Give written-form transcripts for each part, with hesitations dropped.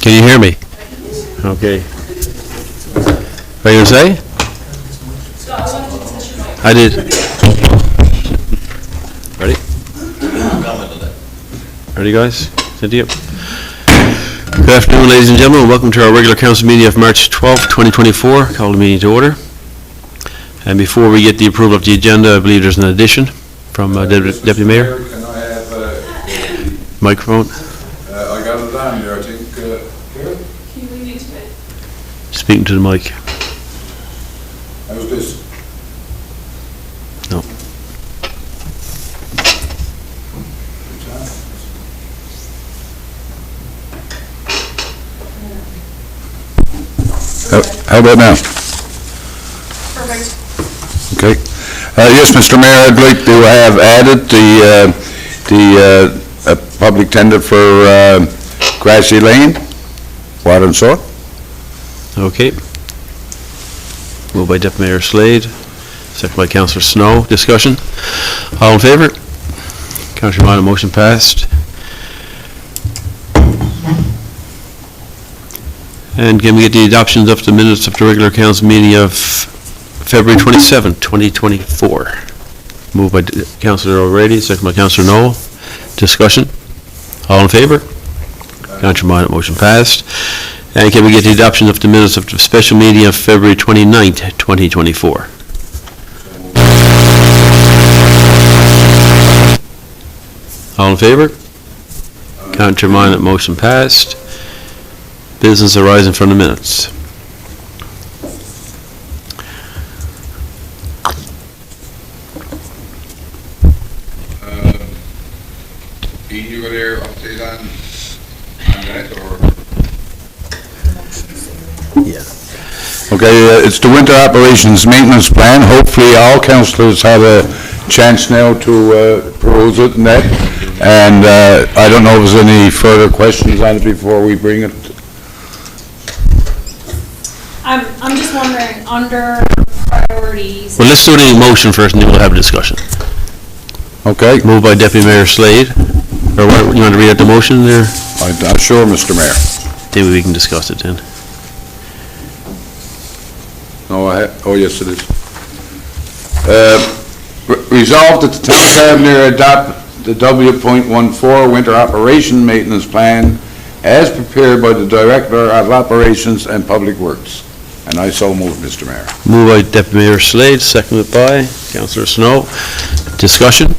Can you hear me? Okay. What are you going to say? I did. Ready? Ready, guys? Cynthia? Good afternoon, ladies and gentlemen. Welcome to our regular council meeting of March 12th, 2024. Call the meeting to order. And before we get the approval of the agenda, I believe there's an addition from Deputy Mayor. Can I have Microphone. I got it down there, I think. Can we need to bed? Speaking to the mic. How's this? No. How about now? Perfect. Okay. Yes, Mr. Mayor, I'd like to have added the public tender for Grassy Lane, water and sewer. Okay. Moved by Deputy Mayor Slade, second by Councillor Snow. Discussion? All in favour? Councillor Minor, motion passed. And can we get the adoptions of the minutes of the regular council meeting of February 27, 2024? Moved by Councillor O'Reilly, second by Councillor Noel. Discussion? All in favour? Councillor Minor, motion passed. And can we get the adoption of the minutes of the special meeting of February 29th, 2024? All in favour? Councillor Minor, motion passed. Business arising from the minutes. Ian, you got there update on that, or? Yeah. Okay, it's the winter operations maintenance plan. Hopefully all councillors have a chance now to peruse it and that. And I don't know if there's any further questions on it before we bring it. I'm just wondering, under priorities. Well, let's do the motion first and then we'll have a discussion. Okay. Moved by Deputy Mayor Slade. Or what, you want to read out the motion there? I'm sure, Mr. Mayor. Maybe we can discuss it then. No, oh, yes, it is. Resolved that the town of Carbonear adopt the W.14 winter operation maintenance plan as prepared by the Director of Operations and Public Works. And I so move, Mr. Mayor. Moved by Deputy Mayor Slade, seconded by Councillor Snow. Discussion?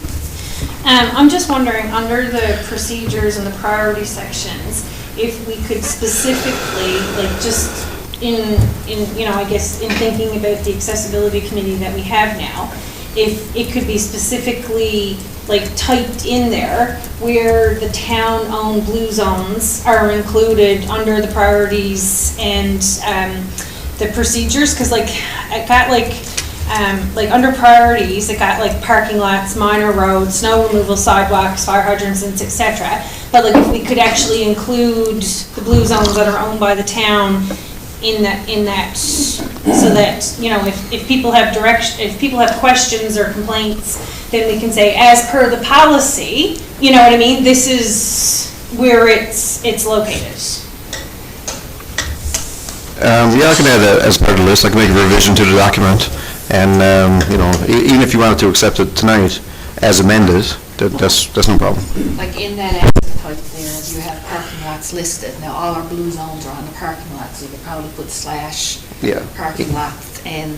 I'm just wondering, under the procedures and the priority sections, if we could specifically, like just in you know, I guess in thinking about the accessibility committee that we have now, if it could be specifically like typed in there where the town-owned blue zones are included under the priorities and the procedures, because like I got like under priorities, it got like parking lots, minor roads, snow removal, sidewalks, fire hydrants, etc. But like if we could actually include the blue zones that are owned by the town in that, so that, you know, if people have if people have questions or complaints, then we can say, as per the policy, you know what I mean, this is where it's located. Yeah, I can add as part of the list. I can make a revision to the document, and you know, even if you wanted to accept it tonight as amended, that's no problem. Like in that asset type there, you have parking lots listed. Now all our blue zones are on the parking lots, so you could probably put slash parking lots and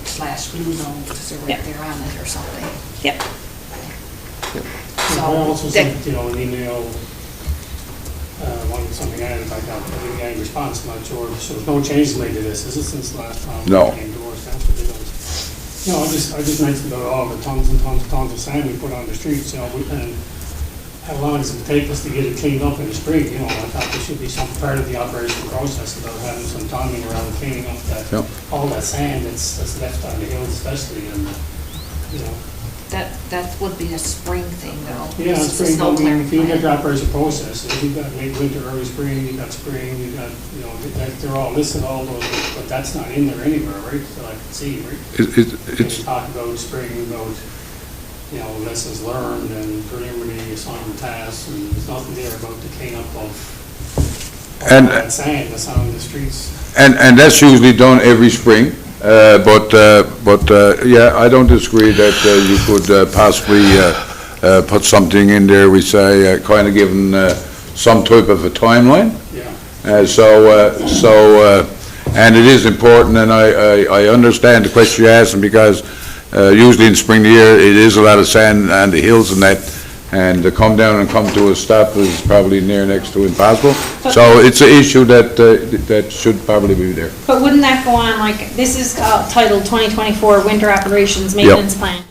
slash blue zones, because they're right there on it or something. Yep. I also sent, you know, an email, wanting something added like that. I didn't get any response, I'm not sure. So there's no changes made to this, is it, since the last time? No. We endorsed that, but they don't. You know, I just mentioned about all the tons and tons and tons of sand we put on the streets, you know, and how long does it take us to get it cleaned up in the spring? You know, I thought there should be some part of the operation process about having some timing around cleaning up that, all that sand that's left on the hills especially, and, you know. That would be a spring thing though. Yeah, It's a spring, snow I mean, clearing if you look at the plan. operation process, if you've got late winter, early spring, you've got spring, you've got, you know, they're all listed, all those, but that's not in there anywhere, right? So I can see, right? It's Talk about spring, about, you know, lessons learned and preliminary assignment tasks, and there's nothing there about the cleanup of And- that sand that's on the streets. And that's usually done every spring, but yeah, I don't disagree that you could possibly put something in there, we say, kind of given some type of a timeline. Yeah. And it is important, and I understand the question you're asking, because usually in spring of the year, it is a lot of sand on the hills and that, and to come down and come to a stop is probably near next to impossible. So it's an issue that should probably be there. But wouldn't that go on, like, this is titled 2024 Winter Operations Maintenance Plan?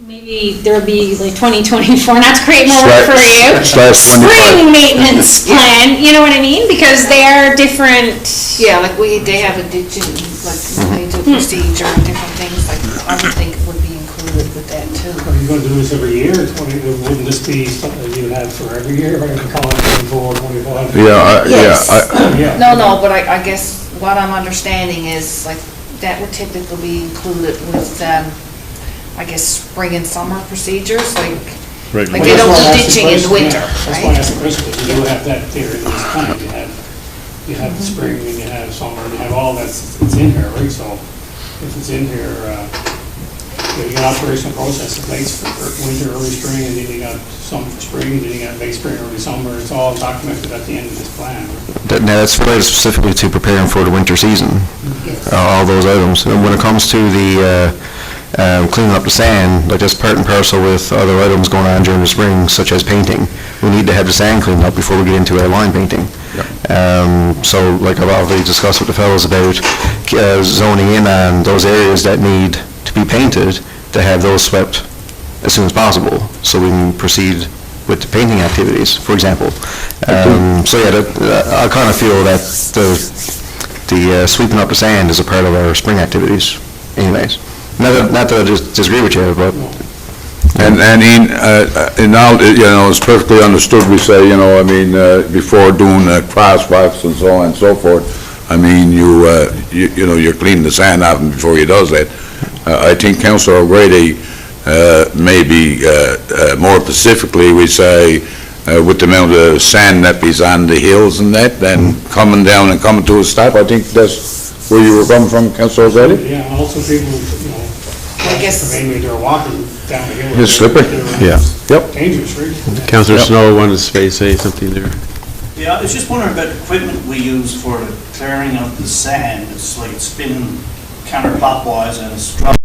Maybe there'll be like 2024, not to create more work for you. Slash 25. Spring maintenance plan, you know what I mean? Because they are different. Yeah, like they have a ditching, like they do procedure and different things, like I would think it would be included with that too. Are you gonna do this every year? Wouldn't this be something you would have for every year, or you call it 24, 25? Yes. Yeah. No, but I guess what I'm understanding is like that would typically be included with, I guess, spring and summer procedures, like they don't do ditching in the winter, That's why I right? asked the question, because you do have that there in this plan. You have the spring, and you have summer, and you have all that's in here, right? So if it's in here, you got operational process in place for winter, early spring, and then you got some for spring, and then you got late spring, early summer. It's all documented at the end of this plan. Now, that's related specifically to preparing for the winter season, all those items. And when it comes to the cleaning up the sand, like that's part and parcel with other items going on during the spring, such as painting. We need to have the sand cleaned up before we get into our line painting. So, like I've already discussed with the fellows about zoning in on those areas that need to be painted, to have those swept as soon as possible, so we can proceed with the painting activities, for example. So yeah, I kind of feel that the sweeping up the sand is a part of our spring activities anyways. Not that I disagree with you, but... And in all, it's perfectly understood, we say, I mean, before doing crosswalks and so on and so forth, I mean, you're cleaning the sand off before you does that. I think Councillor O'Grady, maybe more specifically, we say, with the amount of sand that is on the hills and that, then coming down and coming to a stop, I think that's where you were coming from, Councillor O'Grady? Yeah, and also people, I guess- mainly they're walking down the hill. It's slippery. Yeah. Yep. Dangerous, right? Councillor Snow wanted to say something there. Yeah, I was just wondering about the equipment we use for the clearing of the sand. It's like spinning counterclockwise and it's dropping.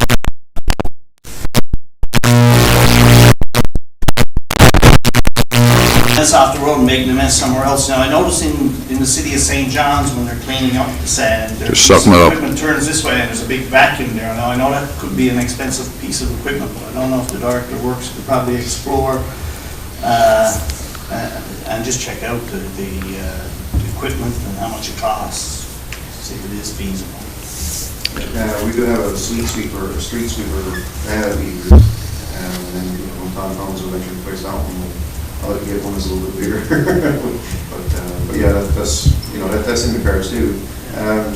Mess off the road and making a mess somewhere else. Now, I noticed in the city of St. John's, when they're cleaning up the sand, there's sucking it up. equipment turns this way and there's a big vacuum there. Now, I know that could be an expensive piece of equipment, but I don't know if the Director of Works could probably explore and just check out the equipment and how much it costs, see if it is feasible. We do have a street sweeper that we use, and then, when Tom comes, we'll actually replace that one. I'll let you get one that's a little bit bigger. But yeah, that's in the cards too.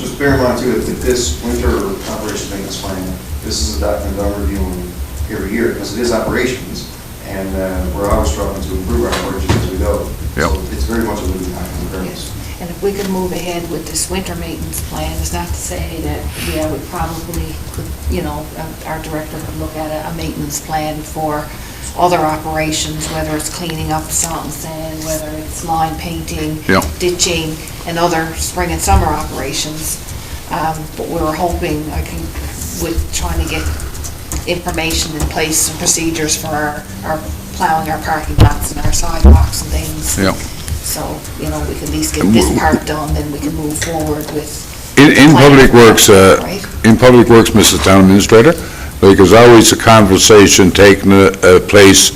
Just bear in mind too, that this winter operations maintenance plan, this is a document that I'm reviewing every year, because it is operations, and we're always trying to improve our operations as we go. Yep. So it's very much a living document. Yes. And if we could move ahead with this winter maintenance plan, it's not to say that, we probably could, our director could look at a maintenance plan for other operations, whether it's cleaning up salt and sand, whether it's line painting, Yep. ditching, and other spring and summer operations. But we were hoping, with trying to get information in place and procedures for our plowing our parking lots and our sidewalks and things. Yeah. So, we can at least get this part done, then we can move forward with. In Public Works, Right. Mrs. Town Administrator, because always a conversation taking place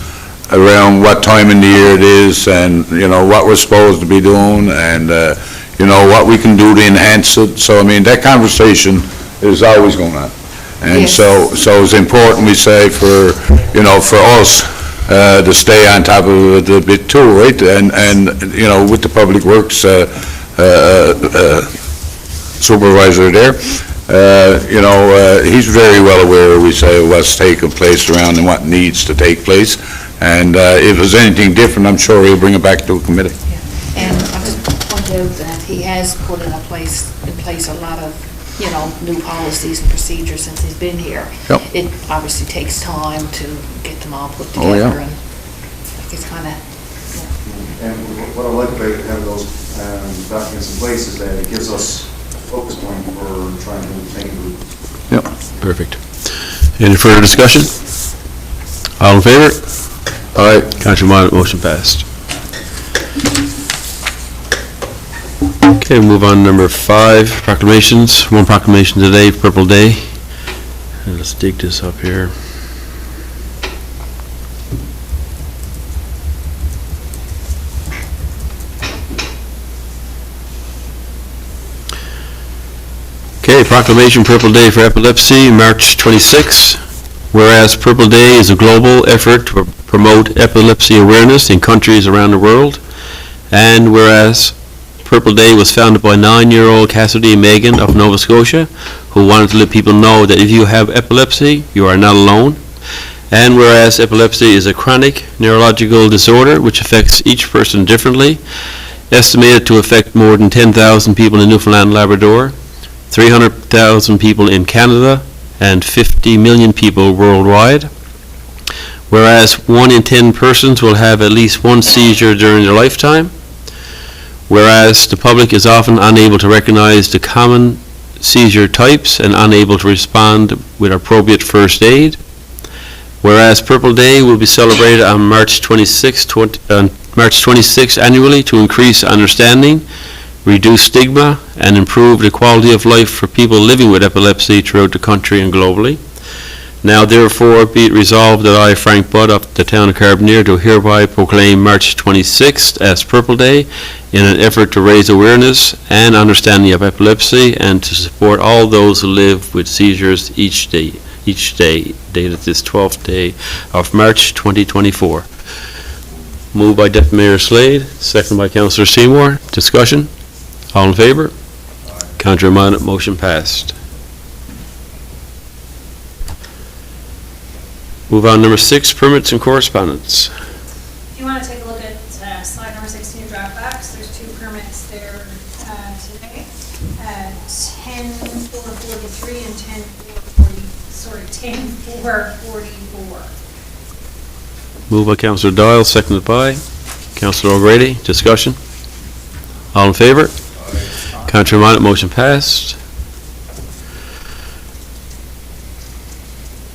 around what time in the year it is, and, what we're supposed to be doing, and, what we can do to enhance it. So, I mean, that conversation is always going on. And Yes. so it's important, we say, for us, to stay on top of it a bit too, right? And with the Public Works supervisor there, he's very well aware, we say, of what's taking place around and what needs to take place. And if there's anything different, I'm sure he'll bring it back to a committee. And I just, one point out that he has put in place a lot of, new policies and procedures since he's been here. Yep. It obviously takes time to get them all put Oh, yeah. together, and it's kind of, And what I like about having those documents in place is that it gives us a focus point for trying to maintain the Yep. Perfect. Any further discussion? All in favor? Aye. Contrary minded, motion passed. Okay, move on to number 5, proclamations. One proclamation today, Purple Day. And let's dig this up here. Okay, proclamation Purple Day for Epilepsy, March 26. Whereas Purple Day is a global effort to promote epilepsy awareness in countries around the world, and whereas Purple Day was founded by 9-year-old Cassidy Megan of Nova Scotia, who wanted to let people know that if you have epilepsy, you are not alone. And whereas epilepsy is a chronic neurological disorder which affects each person differently, estimated to affect more than 10,000 people in Newfoundland and Labrador, 300,000 people in Canada, and 50 million people worldwide. Whereas 1 in 10 persons will have at least one seizure during their lifetime. Whereas the public is often unable to recognize the common seizure types and unable to respond with appropriate first aid. Whereas Purple Day will be celebrated on March 26 annually to increase understanding, reduce stigma, and improve the quality of life for people living with epilepsy throughout the country and globally. Now therefore be it resolved that I, Frank Budd of the town of Carbonear, do hereby proclaim March 26th as Purple Day in an effort to raise awareness and understanding of epilepsy and to support all those who live with seizures each day, dated this 12th day of March 2024. Moved by Deputy Mayor Slade, second by Councillor Seymour. Discussion? All in favor? Contrary minded, motion passed. Move on, number 6, permits and correspondence. If you want to take a look at slide number 16, draft backs, there's 2 permits there today. 10-443 and 10-444. Moved by Councillor Doyle, seconded by Councillor O'Grady. Discussion? All in favor? Contrary minded, motion passed.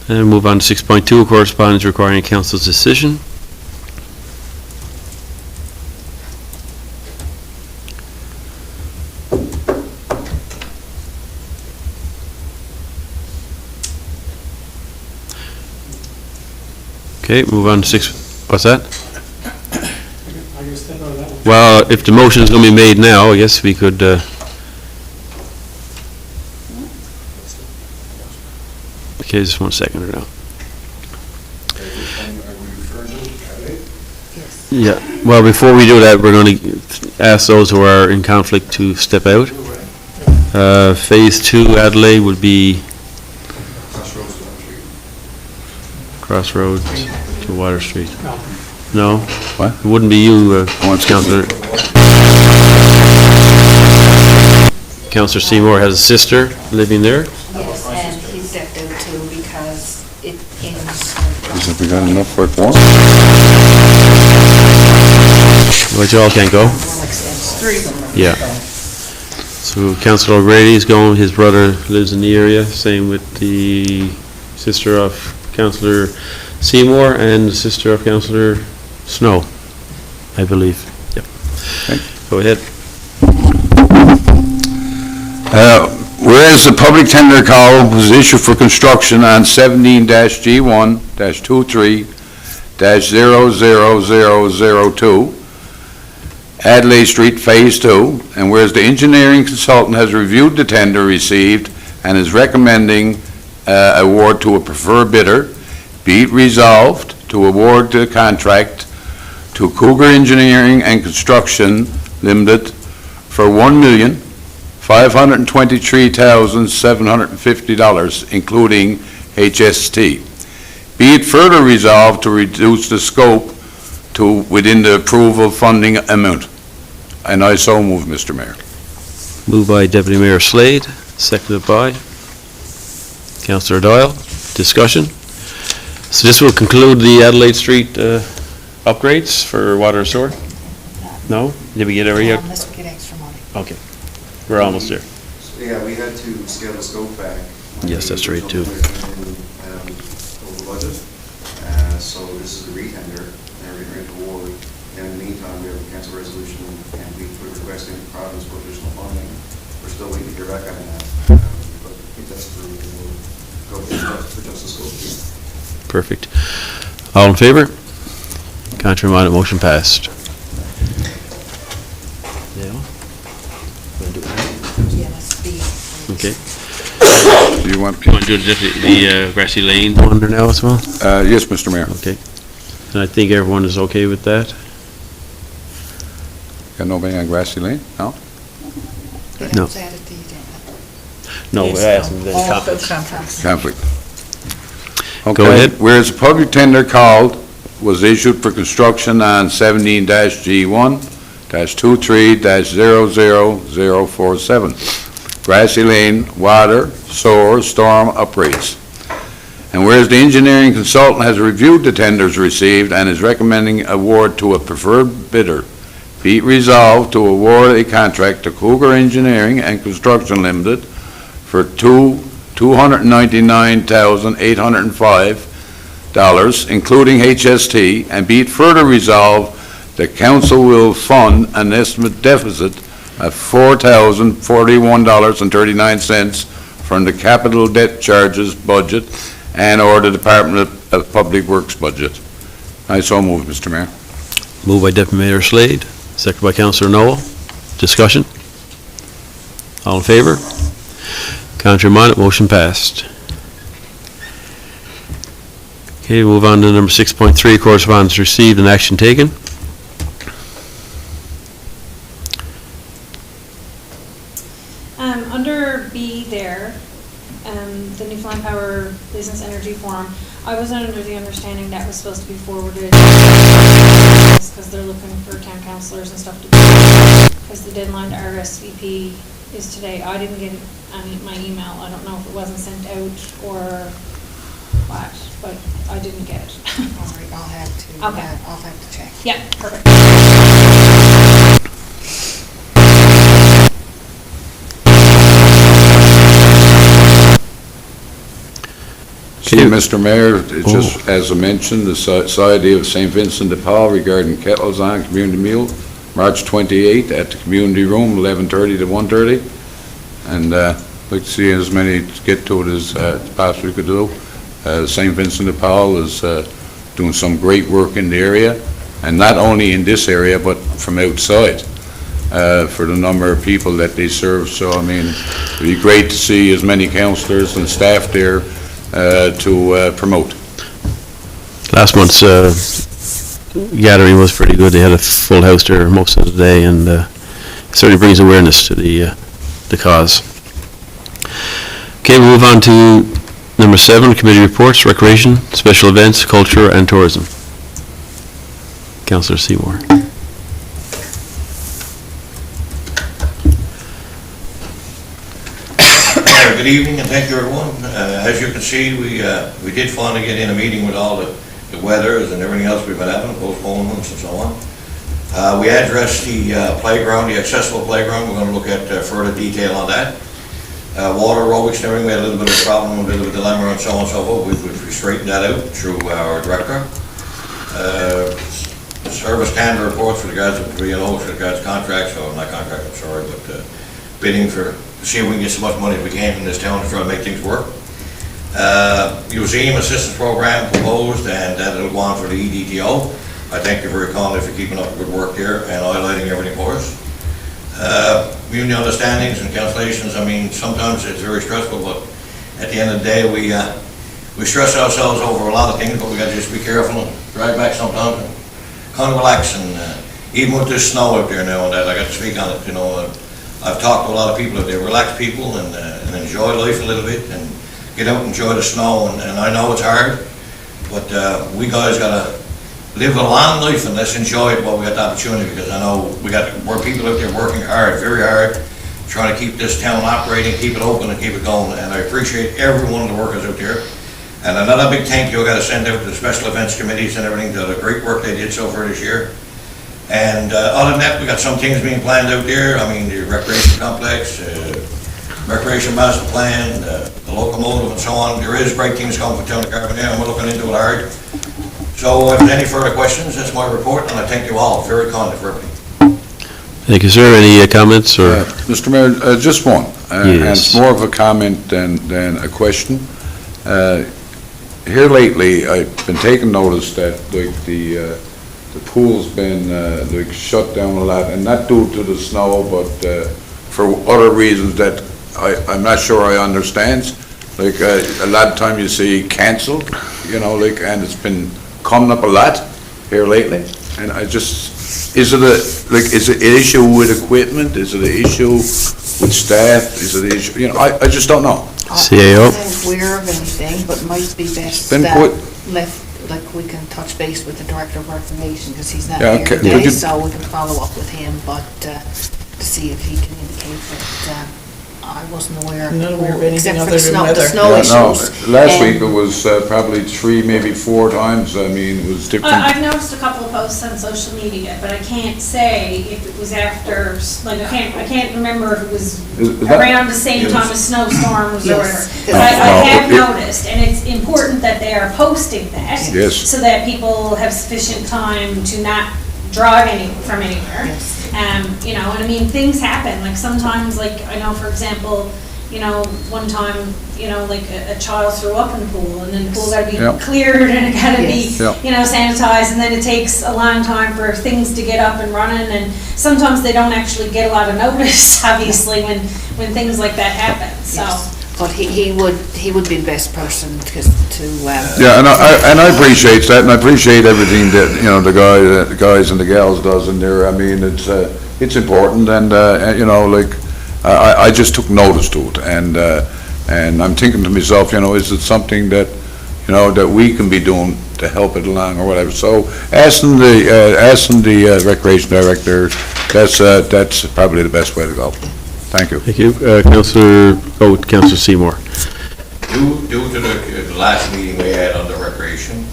And move on to 6.2, correspondence requiring a council's decision. Okay, move on to 6, what's that? I can step out of that one. Well, if the motion is going to be made now, I guess we could, okay, just 1 second or now. Yeah, well, before we do that, we're going to ask those who are in conflict to step out. Phase 2, Adelaide, would be Crossroads to Water Street. No? What? It wouldn't be you, Councillor. Councillor Seymour has a sister living there. yes, and he stepped out too because it ends. Have we got enough for one? But y'all can't go? One extension. 3 of them. Yeah. So Councillor O'Grady is going, his brother lives in the area, same with the sister of Councillor Seymour and the sister of Councillor Snow, I believe. Yep. Go ahead. Whereas the public tender call was issued for construction on 17-G1-23-00002 Adelaide Street Phase 2, and whereas the engineering consultant has reviewed the tender received and is recommending award to a preferred bidder, be it resolved to award the contract to Cougar Engineering and Construction Limited for $1,523,750, including HST. Be it further resolved to reduce the scope to within the approval funding amount. And I so move, Mr. Mayor. Moved by Deputy Mayor Slade, seconded by Councillor Doyle. Discussion? So this will conclude the Adelaide Street upgrades for water and sewer? No? Did we get every? Unless we get extra money. Okay. We're almost there. So, yeah, we had to scale the scope back. Yes, that's right, too. Over budget. So this is a retender, and we're going to award. And in the meantime, we have a council resolution, and we're requesting the province for additional funding. We're still waiting to hear back on that. But if that's approved, then we'll go for just the scope. Perfect. All in favor? Contrary minded, motion passed. Yeah. Yeah, that's the. Okay. Do you want? You want to do the Grassy Lane one there now as well? Yes, Mr. Mayor. Okay. And I think everyone is okay with that? Got nobody on Grassy Lane? No? It No. was added to the agenda. No, Yes, I asked them the Oh, conflict. for contracts. Conflict. Go Okay. ahead. Whereas a public tender called was issued for construction on 17-G1-23-00047, Grassy Lane Water Sewer Storm Upgrades. And whereas the engineering consultant has reviewed the tenders received and is recommending award to a preferred bidder, be it resolved to award a contract to Cougar Engineering and Construction Limited for $299,805, including HST, and be it further resolved, the council will fund an estimate deficit of $4,041.39 from the capital debt charges budget and or the Department of Public Works budget. I so move, Mr. Mayor. Moved by Deputy Mayor Slade, seconded by Councillor Noel. Discussion? All in favor? Contrary minded, motion passed. Okay, move on to number 6.3, correspondence received and action taken. Under B there, the Newfoundland Power Business Energy Forum, I wasn't under the understanding that was supposed to be forwarded because they're looking for town councillors and stuff to do, because the deadline to RSVP is today. I didn't get my email. I don't know if it wasn't sent out or what, but I didn't get it. All right, I'll have to check. Yeah, perfect. See, Mr. Mayor, it's just, as I mentioned, the Society of St. Vincent de Paul regarding kettles on community meal, March 28th at the community room, 11:30 to 1:30. And I'd like to see as many get to it as possibly could do. St. Vincent de Paul is doing some great work in the area, and not only in this area, but from outside, for the number of people that they serve. So, I mean, it'd be great to see as many councillors and staff there to promote. Last month's gathering was pretty good. They had a full house there most of the day, and certainly brings awareness to the cause. Okay, we'll move on to number 7, committee reports, recreation, special events, culture, and tourism. Councillor Seymour. Good evening, and thank you, everyone. As you can see, we did finally get in a meeting with all the weathers and everything else we've been having, postponements and so on. We addressed the playground, the accessible playground. We're going to look at further detail on that. Water aerobics and everything, we had a little bit of a problem, a bit of a dilemma and so on and so forth. We straightened that out through our director. Service calendar reports for the guys, for the guys' contracts, or not contracts, I'm sorry, but bidding for, see if we can get so much money as we can from this town to try to make things work. Museum assistance program proposed, and that'll go on for the EDTO. I thank you very kindly for keeping up the good work here and highlighting everything for us. Community understandings and cancellations, I mean, sometimes it's very stressful, but at the end of the day, we stress ourselves over a lot of things, but we gotta just be careful and drive back sometimes and kind of relax. And even with this snow out there now and that, I got to speak on it, you know, I've talked to a lot of people, they relax people and enjoy life a little bit and get out and enjoy the snow. And I know it's hard, but we guys gotta live a long life and let's enjoy it while we got the opportunity, because I know we're people out there working hard, very hard, trying to keep this town operating, keep it open and keep it going, and I appreciate every one of the workers out there. And another big thank you I gotta send out to the special events committees and everything, to the great work they did so far this year. And other than that, we got some things being planned out there. I mean, the recreation complex, recreation master plan, the locomotive and so on. There is great things coming for town of Carbonear, and we're looking into it hard. So if there's any further questions, that's my report, and I thank you all very kindly for everything. Thank you, sir. Any comments or? Mr. Mayor, just one. And Yes. it's more of a comment than a question. Here lately, I've been taking notice that like the pool's been like shut down a lot, and not due to the snow, but for other reasons that I'm not sure I understand. Like a lot of time you see cancelled, like, and it's been coming up a lot here lately. And I just, is it an issue with equipment? Is it an issue with staff? Is it an issue, I just don't know. CAO? I'm not aware of anything, but might be best Been that put- we can touch base with the Director of Recreation, because he's not Yeah, here okay. today, Would you- so we can follow up with him, but to see if he can indicate that I wasn't aware of. Not aware of anything except for other the than snow- weather. The snow Yeah, no, issues. last And- week it was probably 3, maybe 4 times. I mean, it was different. I've noticed a couple of posts on social media, but I can't say if it was after, like, I can't remember if it was Is that- around the same time as snowstorms or Yes. whatever. No, But I have it- noticed, and it's important that they are posting that. Yes. So that people have sufficient time to not drive from anywhere. Yes. And I mean, things happen, like sometimes, like, I know, for example, one time, like a child threw up in the pool, and then the pool gotta be Yep. cleared, and it gotta be, Yep. sanitized, and then it takes a long time for things to get up and running, and sometimes they don't actually get a lot of notice, obviously, when things like that happen, so. Yes. But he would be the best person to. Yeah, and I appreciate that, and I appreciate everything that, the guys and the gals does in there. I mean, it's important, and, like, I just took notice to it, and I'm thinking to myself, is it something that, that we can be doing to help it along or whatever? So asking the recreation director, that's probably the best way to go. Thank you. Thank you. Councillor Seymour. Due to the last meeting we had on the recreation,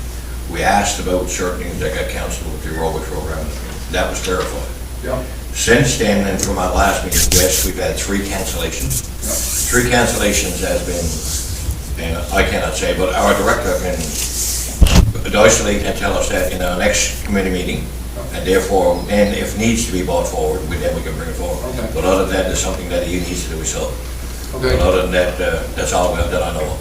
we asked about certain things that got canceled with the aerobic program. That was clarified. Yeah. Since then, and from our last meeting, yes, we've had 3 cancellations. 3 cancellations has been, and I cannot say, but our director can isolate and tell us that in our next committee meeting, and therefore, and if needs to be brought forward, then we can bring it forward. Okay. But other than that, there's something that he needs to do himself. Okay. But other than that, that's all that I know of.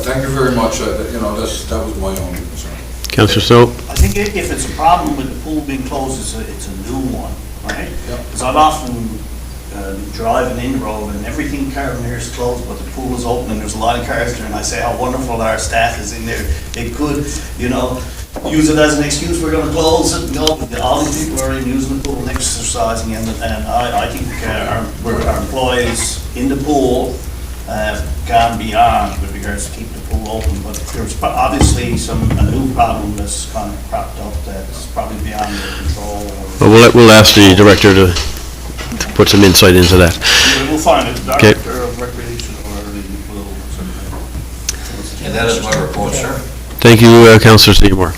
Thank you very much. That was my only concern. Councillor Stowe? I think if it's a problem with the pool being closed, it's a new one, right? Yep. Because I've often driving in the road and everything Carbonear is closed, but the pool is open and there's a lot of cars there, and I say how wonderful our staff is in there. They could, use it as an excuse, we're gonna close it and go, but all these people are in using the pool and exercising, and I think our employees in the pool gone beyond with regards to keep the pool open, but there's obviously a new problem that's kind of cropped up that's probably beyond their control. Well, we'll ask the director to put some insight into that. We'll find it, the Okay. Director of Recreation or the will. And that is my report, sir. Thank you, Councillor Seymour.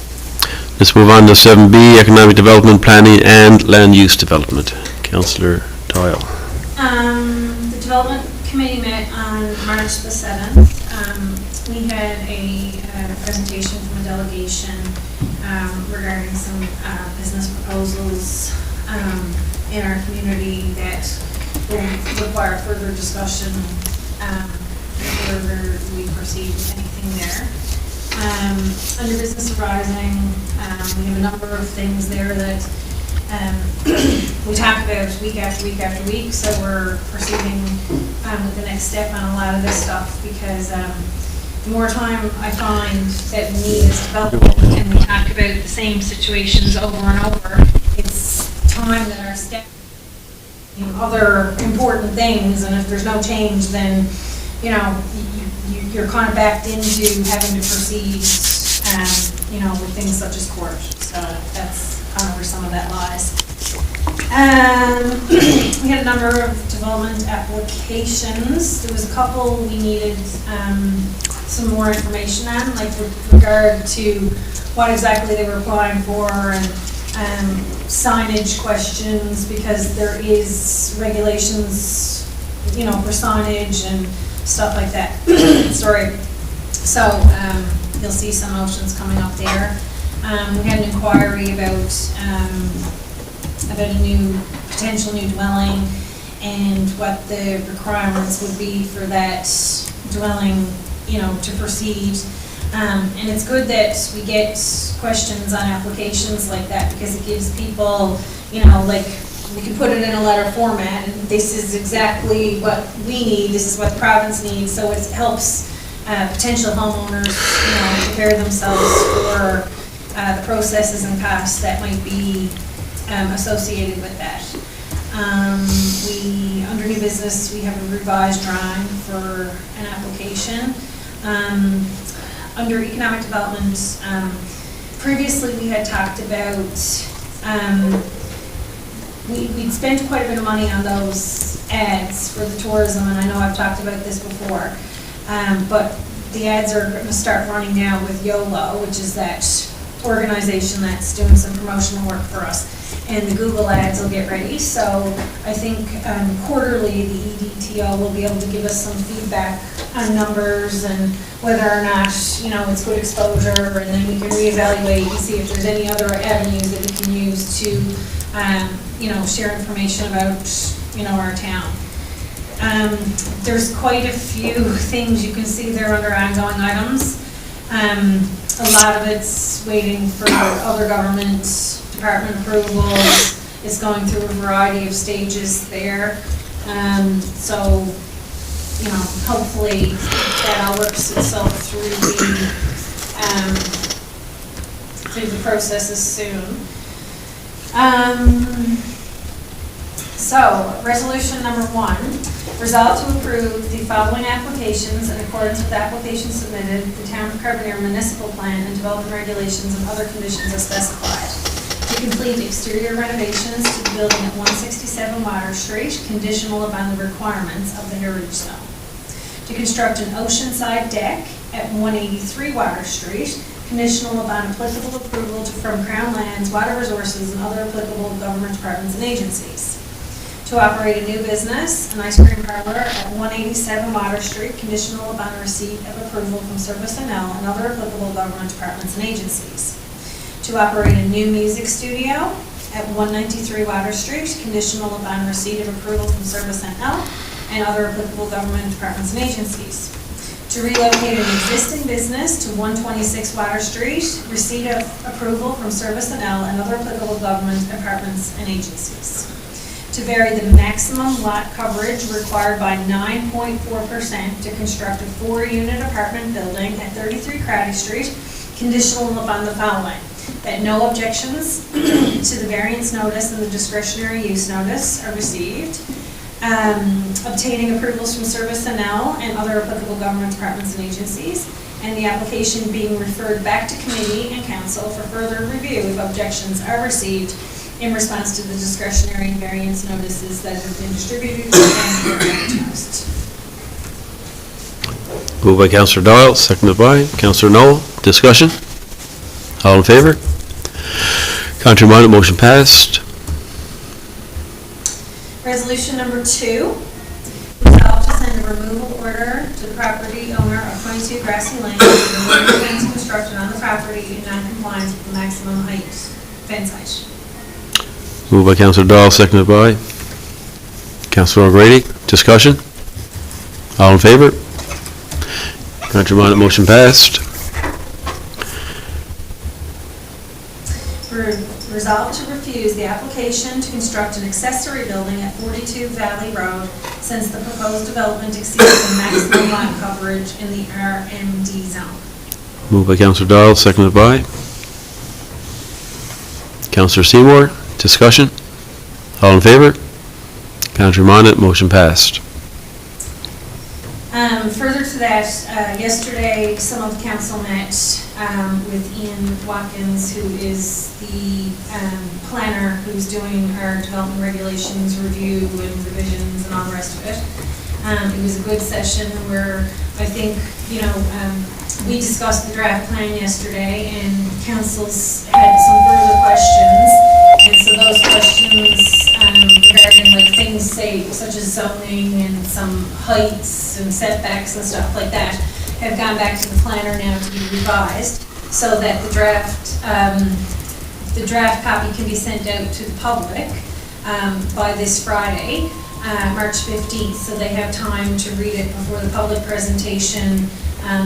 Let's move on to 7B, Economic Development Planning and Land Use Development. Councillor Doyle. The Development Committee met on March the 7th. We had a presentation from a delegation regarding some business proposals in our community that will require further discussion whether we proceed with anything there. Under business arising, we have a number of things there that we talk about week after week after week, so we're proceeding with the next step on a lot of this stuff, because the more time I find that we need as development and we talk about the same situations over and over, it's time that our staff other important things, and if there's no change, then you're kind of backed into having to proceed with things such as court. So that's kind of where some of that lies. We had a number of development applications. There was a couple we needed some more information on, like with regard to what exactly they were applying for and signage questions, because there is regulations, you know, for signage and stuff like that. Sorry. So you'll see some motions coming up there. We had an inquiry about a potential new dwelling and what the requirements would be for that dwelling, you know, to proceed. And it's good that we get questions on applications like that, because it gives people, you know, like, we can put it in a letter format, and this is exactly what we need, this is what the province needs, so it helps potential homeowners, you know, prepare themselves for the processes and costs that might be associated with that. Under new business, we have a revised drawing for an application. Under economic development, previously we had talked about, we'd spent quite a bit of money on those ads for the tourism, and I know I've talked about this before, but the ads are going to start running now with YOLO, which is that organization that's doing some promotional work for us. And the Google ads will get ready, so I think quarterly the EDTO will be able to give us some feedback on numbers and whether or not, you know, it's good exposure, and then we can reevaluate and see if there's any other avenues that we can use to, you know, share information about, you know, our town. There's quite a few things you can see there under ongoing items. A lot of it's waiting for other government department approvals. It's going through a variety of stages there. So, you know, hopefully that all works itself through the processes soon. So, resolution number 1, resolve to approve the following applications in accordance with applications submitted, the Town of Carbonear Municipal Plan and Development Regulations and other conditions as specified. To complete exterior renovations to the building at 167 Water Street, conditional upon the requirements of the Heritage Zone. To construct an oceanside deck at 183 Water Street, conditional upon applicable approval from Crown Lands, Water Resources, and other applicable government departments and agencies. To operate a new business, an ice cream parlor at 187 Water Street, conditional upon receipt of approval from Service NL and other applicable government departments and agencies. To operate a new music studio at 193 Water Street, conditional upon receipt of approval from Service NL and other applicable government departments and agencies. To relocate an existing business to 126 Water Street, receipt of approval from Service NL and other applicable government departments and agencies. To vary the maximum lot coverage required by 9.4% to construct a 4-unit apartment building at 33 Crowdy Street, conditional upon the following: that no objections to the variance notice and the discretionary use notice are received, obtaining approvals from Service NL and other applicable government departments and agencies, and the application being referred back to committee and council for further review if objections are received in response to the discretionary and variance notices that have been distributed and advertised. Moved by Councillor Doyle, seconded by Councillor Noel. Discussion? All in favor? Contrary minded, motion passed. Resolution number 2, resolve to send a removal order to the property owner of 22 Grassy Lane to remove the fence constructed on the property in non-compliance with the maximum height, fence height. Moved by Councillor Doyle, seconded by Councillor O'Grady. Discussion? All in favor? Contrary minded, motion passed. Resolve to refuse the application to construct an accessory building at 42 Valley Road since the proposed development exceeds the maximum lot coverage in the RMD zone. Moved by Councillor Doyle, seconded by Councillor Seymour. Discussion? All in favor? Contrary minded, motion passed. Further to that, yesterday, some of the council met with Ian Watkins, who is the planner who's doing our development regulations review and revisions and all the rest of it. It was a good session where I think, we discussed the draft plan yesterday, and councils had some further questions. And so those questions regarding like things, say, such as zoning and some heights and setbacks and stuff like that, have gone back to the planner now to be revised, so that the draft copy can be sent out to the public by this Friday, March 15th, so they have time to read it before the public presentation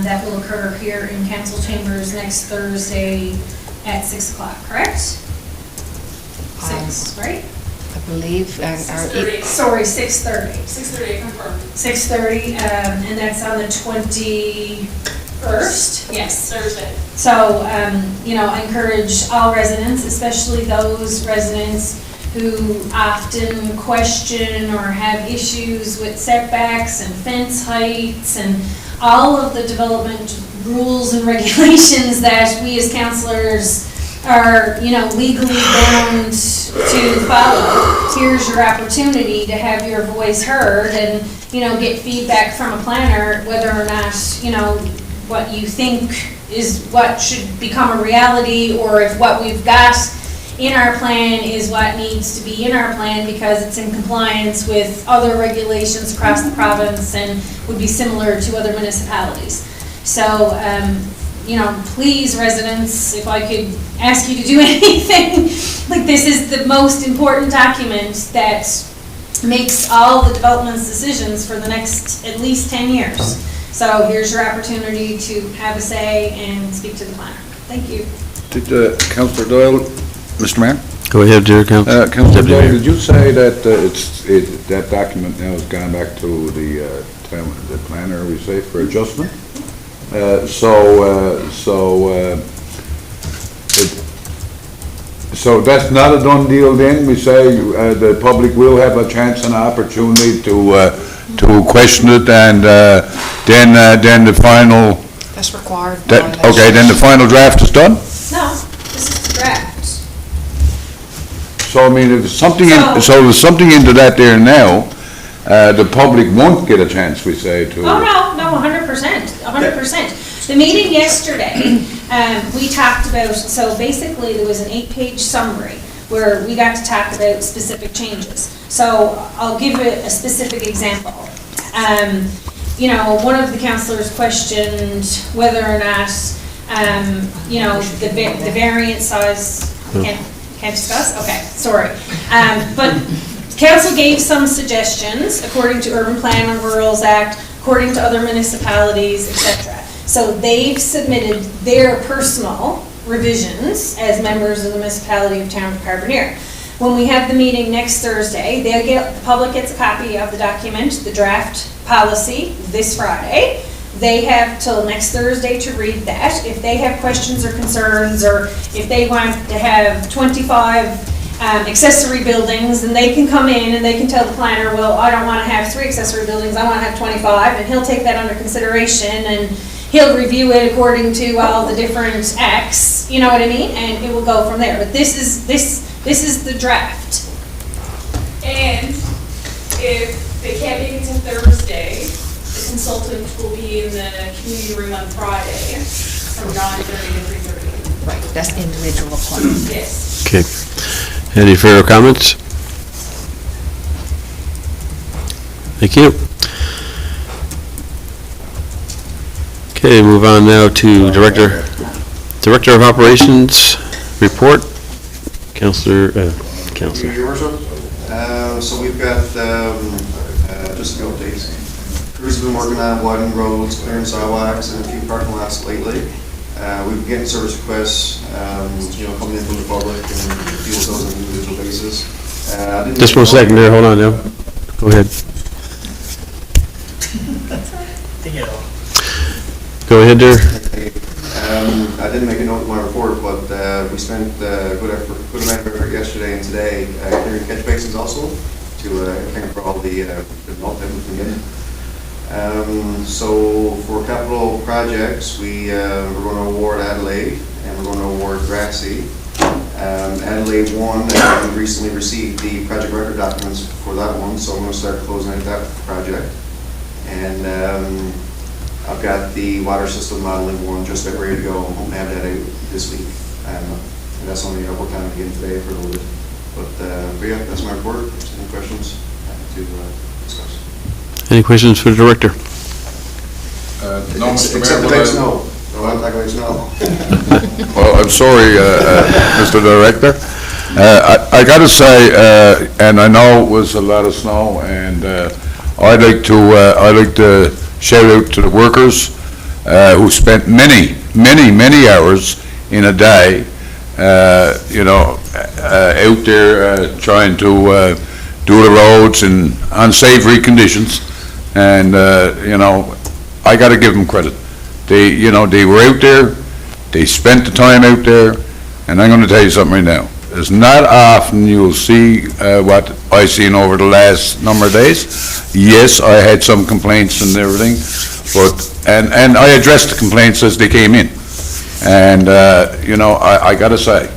that will occur here in council chambers next Thursday at 6 o'clock, correct? 6, right? I believe, 6:30. 6:30, confirmed. 6:30, and that's on the 21st, yes. Thursday. So, I encourage all residents, especially those residents who often question or have issues with setbacks and fence heights and all of the development rules and regulations that we as councillors are, legally bound to follow. Here's your opportunity to have your voice heard and, get feedback from a planner, whether or not, what you think is what should become a reality, or if what we've got in our plan is what needs to be in our plan because it's in compliance with other regulations across the province and would be similar to other municipalities. So, please, residents, if I could ask you to do anything, like, this is the most important document that makes all the development's decisions for the next at least 10 years. So here's your opportunity to have a say and speak to the planner. Thank you. Did Councillor Doyle, Mr. Mayor? Go ahead, dear Councillor. Councillor Deputy Doyle, Mayor. did you say that that document now has gone back to the planner, we say, for adjustment? So that's not a done deal then? We say the public will have a chance and opportunity to question it, and then the final... That's required. Okay, then the final draft is done? No, this is the draft. So, I mean, if there's something there's something into that there now, the public won't get a chance, we say, to... Oh, no, 100%. The meeting yesterday, we talked about, so basically there was an 8-page summary where we got to talk about specific changes. So I'll give a specific example. One of the councillors questioned whether or not, the variant size, can't discuss? Okay, sorry. But council gave some suggestions according to Urban Plan and Rurals Act, according to other municipalities, etc. So they've submitted their personal revisions as members of the municipality of Town of Carbonear. When we have the meeting next Thursday, the public gets a copy of the document, the draft policy, this Friday. They have till next Thursday to read that. If they have questions or concerns, or if they want to have 25 accessory buildings, then they can come in and they can tell the planner, well, I don't want to have 3 accessory buildings, I want to have 25, and he'll take that under consideration, and he'll review it according to all the different acts, you know what I mean? And it will go from there. But this is the draft. And if they can't make it to Thursday, the consultant will be in the community room on Friday from 9:30 to 3:30. Right, that's individual plans. Yes. Okay. Any further comments? Thank you. Okay, move on now to Director of Operations report. Councillor. Your Worship. So we've got just an update. Crews have been working on widening roads, clearing sidewalks, and a few parking lots lately. We've been getting service requests, coming in from the public, and deal with those on an individual basis. Just 1 second there, hold on now. Go ahead. Go ahead there. I didn't make a note of my report, but we spent a good amount of effort yesterday and today clearing catch basins also to account for all the melt that was in. So for capital projects, we're going to award Adelaide and we're going to award Grassy. Adelaide 1, we recently received the project record documents for that one, so I'm going to start closing out that project. And I've got the water system modeling one just about ready to go. I'm hoping to have that out this week. And that's only I worked on it again today for a little bit. But yeah, that's my report. If there's any questions, happy to discuss. Any questions for the director? No, Mr. Except Mayor, about snow. I want to talk about snow. Well, I'm sorry, Mr. Director. I got to say, and I know it was a lot of snow, and I'd like to shout out to the workers who spent many hours in a day, out there trying to do the roads in unsavory conditions, and I got to give them credit. They were out there, they spent the time out there, and I'm going to tell you something right now. It's not often you'll see what I've seen over the last number of days. Yes, I had some complaints and everything, but, and I addressed the complaints as they came in. And, I got to say,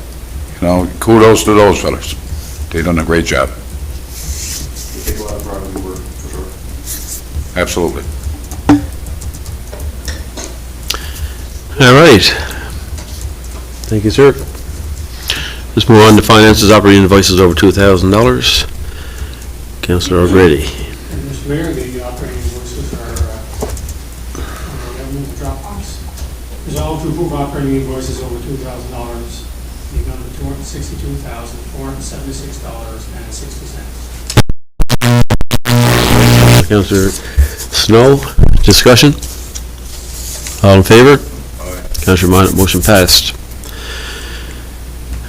kudos to those fellas. They done a great job. You take a lot of pride in your work, for sure. Absolutely. All right. Thank you, sir. Let's move on to finances, operating invoices over $2,000. Councillor O'Grady. And Mr. Mayor, the operating invoices are, in the Dropbox. Resolved to approve operating invoices over $2,000, the amount of $262,476.60. Councillor Snow, discussion? All in favor? Councillor Minot, motion passed.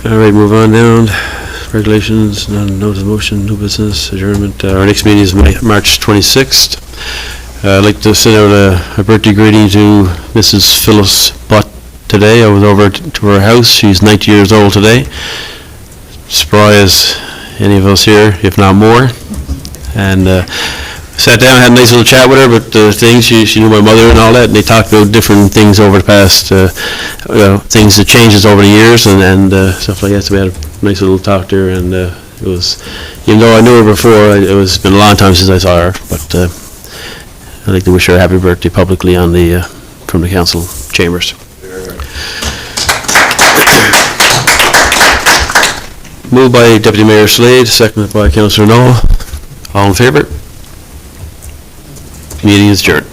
All right, move on down. Regulations, none, notice of motion, new business, adjournment. Our next meeting is March 26th. I'd like to send out a birthday greeting to Mrs. Phyllis Butt today. I was over to her house. She's 90 years old today. Spry as any of us here, if not more. And sat down, had a nice little chat with her, but things, she knew my mother and all that, and they talked about different things over the past, things that changes over the years and stuff like that, so we had a nice little talk there, and it was, even though I knew her before, it's been a long time since I saw her, but I'd like to wish her a happy birthday publicly on the, from the council chambers. Moved by Deputy Mayor Slade, seconded by Councillor Noel. All in favour? Meeting is adjourned.